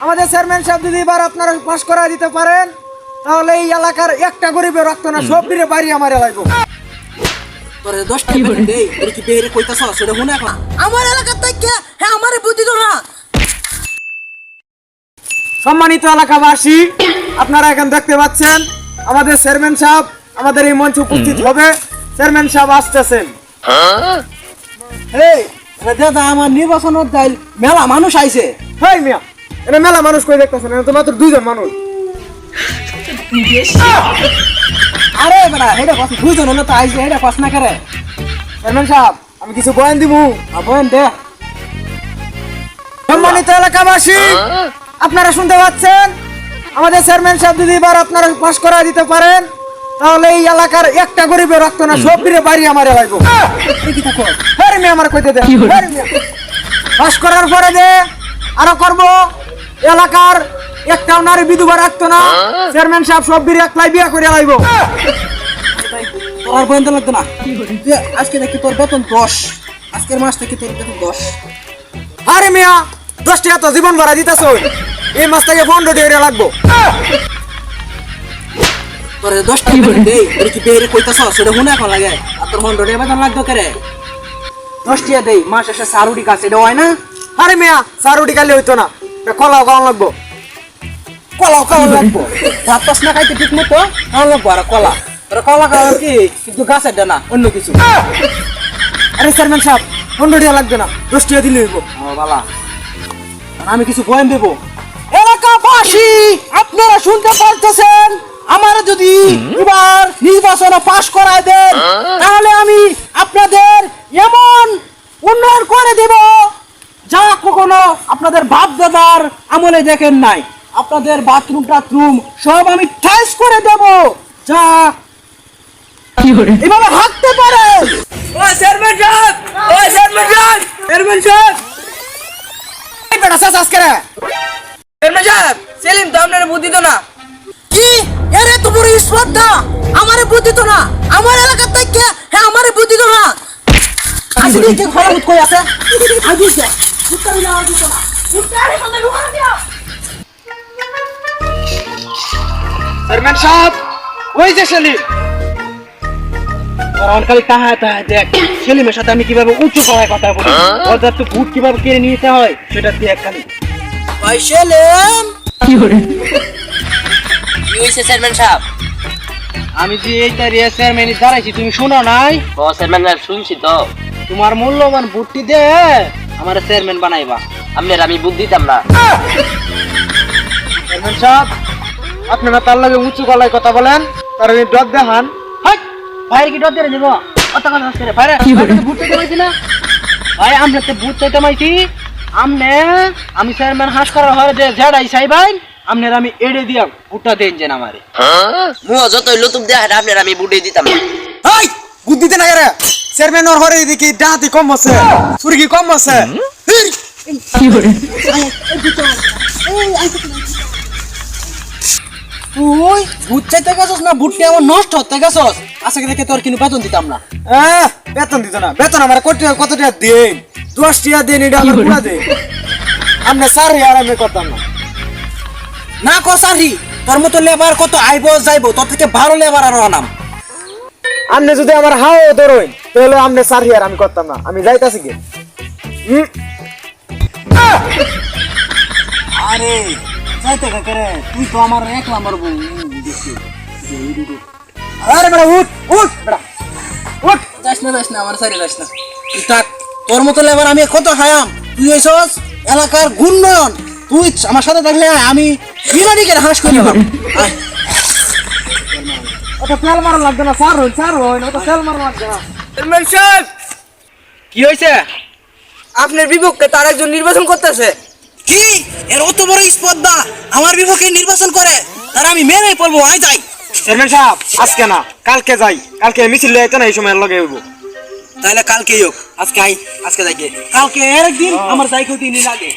আমাদের চেয়ারম্যান সাহেব যদি এবার আপনারা পাস করা দিতে পারেন তাহলে এই এলাকার একটা গরিবের রক্ত না সব ফিরে বাড়ি আমার লাগবে। তোরে 10 টাকা বেতন দেই, তোর কি বেরে কইতাছ সেটা শুনে এখন আমার এলাকার থেকে হ্যাঁ আমারে বুদ্ধি দাও না। সম্মানিত এলাকাবাসী, আপনারা এখন দেখতে পাচ্ছেন আমাদের চেয়ারম্যান সাহেব আমাদের এই মঞ্চে উপস্থিত হবে। চেয়ারম্যান সাহেব আসতেছেন। এই দাদা আমার নির্বাচনের দাইল মেলা মানুষ আইছে। হেই মিয়া, এটা মেলা মানুষ কই দেখতেছেন? এটা তো মাত্র 2 জন মানুষ। আরে বেটা এটা কত বুঝো না তো আইছে এটা কষ্ট না করে। চেয়ারম্যান সাহেব আমি কিছু বয়ান দিব। বলেন দে। সম্মানিত এলাকাবাসী, আপনারা শুনতে পাচ্ছেন আমাদের চেয়ারম্যান সাহেব যদি এবার আপনারা পাস করা দিতে পারেন তাহলে এই এলাকার একটা গরিবের রক্ত না সব ফিরে বাড়ি আমার লাগবে। কি থাকো আরে মিয়া আমার কইতে দেন। পাস করার পরে দে আরো করব এলাকার একটাও নারী বিধবা রাখতো না। চেয়ারম্যান সাহেব সব বিয়ে একলাই বিয়ে করে লাইব। তোর আর বন্ধ লাগতো না। আজকে দেখি তোর বেতন 10, আজকের মাস থেকে তোর বেতন 10। আরে মিয়া 10 টাকা তো জীবন ভরা দিতেছ, এই মাস থেকে 15 টাকা লাগবো। তোর 10 টাকা বেতন দেই, তোর কি বেরে কইতাছ সেটা শুনে এখন লাগে। আর তোর 15 টাকা বেতন লাগতো করে 10 টাকা দেই, মাস শেষে সারুডি কাছে এটা হয় না। আরে মিয়া সারুটি কালি হইতো না, কলাও খাওয়ান লাগবো। কলাও খাওয়া লাগবো, ভাত পাস না খাইতে ঠিক মতো খাওয়া লাগবো। আর কলা তোর কলা খাওয়া কি কিন্তু গাছের ডানা অন্য কিছু। আরে চেয়ারম্যান সাহেব 15 টাকা লাগবে না, 10 টাকা দিলে হইব। বালা আমি কিছু বয়ান দেব। এলাকাবাসী আপনারা শুনতে পারতেছেন, আমার যদি এবার নির্বাচনে পাস করায় দেন তাহলে আমি আপনাদের এমন উন্নয়ন করে দেব যা কখনো আপনাদের বাপ দাদার আমলে দেখেন নাই। আপনাদের বাথরুম টাথরুম সব আমি টাইস করে দেব, যা এভাবে হাঁটতে পারে। ও চেয়ারম্যান সাহেব, ও চেয়ারম্যান সাহেব, চেয়ারম্যান সাহেব এই বেটা সাস করে। চেয়ারম্যান সাহেব সেলিম তো আপনার বুদ্ধি তো না। কি এরে তো বড় স্পর্ধা, আমারে বুদ্ধি তো না, আমার এলাকা থেকে হ্যাঁ আমারে বুদ্ধি তো না। আসলে কি খরামত কই আছে আইছে উত্তরে যাওয়া দিত না উত্তরে সামনে ঢুকা দিয়া। চেয়ারম্যান সাহেব ওই যে সেলিম। আর কাল তাহা দেখ সেলিমের সাথে আমি কিভাবে উঁচু গলায় কথা বলি, ওদের তো ভূত কিভাবে কেড়ে নিতে হয় সেটা দেখ খালি। ভাই সেলিম কি হয়েছে চেয়ারম্যান সাহেব? আমি যে এই তারিয়া চেয়ারম্যানই দাঁড়াইছি তুমি শোনো নাই? ও চেয়ারম্যান সাহেব শুনছি তো। তোমার মূল্যবান ভোটটি দে আমার চেয়ারম্যান বানাইবা। আপনার আমি বুদ্ধি দিতাম না। চেয়ারম্যান সাহেব আপনারা তার লাগে উঁচু গলায় কথা বলেন, তার ডর দেখান। হাই ভাই কি ডর দিয়ে দেব কত কথা আসছে রে ভাই ভোট চাইতে মাইছি না ভাই, আমরা তো ভোট চাইতে মাইছি। আমনে আমি চেয়ারম্যান হাস করার হয় যে ঝাড়াই চাই ভাই আমনের আমি এড়ে দিয়া ভোটটা দেন যেন আমারে। মুও যতই লতুক দেয় আপনার আমি বুদ্ধি দিতাম না। এই বুদ্ধিতে না রে, চেয়ারম্যান ওর ঘরে দেখি ডাহাতি কম আছে, সুরগি কম আছে। তুই ভোট চাইতে গেছস না ভোটটি আমার নষ্ট হতে গেছস? আজকে দেখে তোর কিন্তু বেতন দিতাম না। বেতন দিত না, বেতন আমার কত টাকা দিন? 10 টাকা দিন, এটা আমার পুরা দিন। আপনি স্যার আর আমি করতাম না। না কসারি তোর মতো লেবার কত আইবো যাইবো, তোর থেকে ভালো লেবার আরো আনাম। আপনি যদি আমার হাও ধরেন তাহলে আপনি স্যার আর আমি করতাম না, আমি যাইতাছি কি। আরে যাইতে কাকে তুই তো আমার এক নাম্বার বউ দেখছি। আরে বেটা উঠ উঠ বেটা উঠ। যাস না আমার সাইডে যাস না। তুই থাক, তোর মতো লেবার আমি কত হায়াম। তুই হইছস এলাকার গুণনয়ন, তুই আমার সাথে থাকলে আমি বিনাডিকে হাস করে নিলাম। ওটা তেল মারা লাগবে না, স্যার হইন ওটা তেল মারা লাগবে না। চেয়ারম্যান সাহেব কি হয়েছে? আপনার বিপক্ষে তার একজন নির্বাচন করতেছে। কি এর অত বড় স্পর্ধা আমার বিপক্ষে নির্বাচন করে, তার আমি মেরেই পড়বো। আয় যাই। চেয়ারম্যান সাহেব আজকে না কালকে যাই, কালকে মিছিল লইতে না এই সময় লগে হইব। তাহলে কালকেই হোক, আজকে আই, আজকে যাই। কালকে এর একদিন আমার যাই দিনই লাগে।